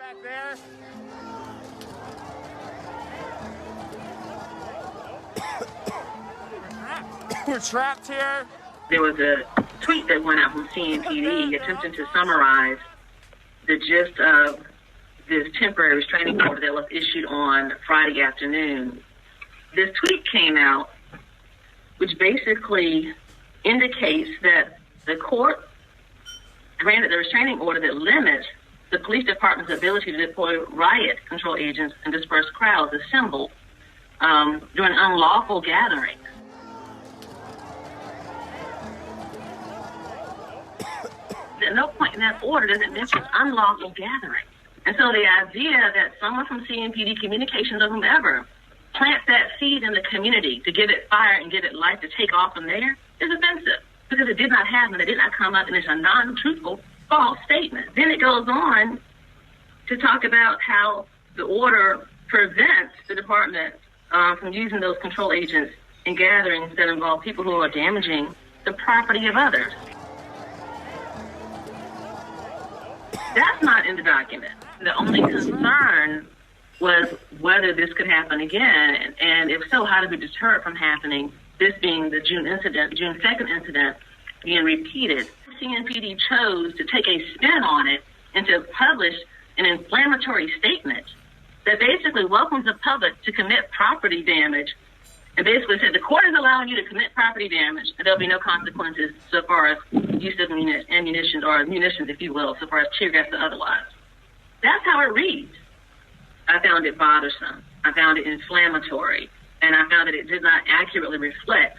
Back there. We're trapped here. There was a tweet that went out from CMPD attempting to summarize the gist of this temporary restraining order that was issued on Friday afternoon. This tweet came out, which basically indicates that the court granted the restraining order that limits the police department's ability to deploy riot control agents and disperse crowds assembled during unlawful gatherings. At no point in that order does it mention unlawful gathering. And so the idea that someone from CMPD Communications or whomever plants that seed in the community to give it fire and give it life to take off from there is offensive because it did not happen. It did not come up, and it's a non-truthful, false statement. Then it goes on to talk about how the order prevents the department from using those control agents in gatherings that involve people who are damaging the property of others. That's not in the document. The only concern was whether this could happen again, and if so, how to be deterred from happening, this being the June 2nd incident being repeated. CNPD chose to take a spin on it and to publish an inflammatory statement that basically welcomes the public to commit property damage and basically said the court is allowing you to commit property damage and there'll be no consequences so far as use of ammunition or munitions, if you will, so far as tear gas or otherwise. That's how it reads. I found it bothersome. I found it inflammatory. And I found that it did not accurately reflect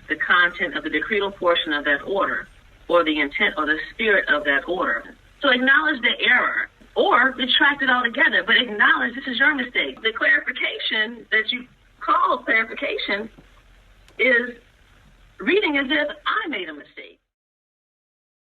the content of the decretal portion of that order or the intent or the spirit of that order. So acknowledge the error or retract it altogether, but acknowledge this is your mistake. The clarification that you call clarification is reading as if I made a mistake.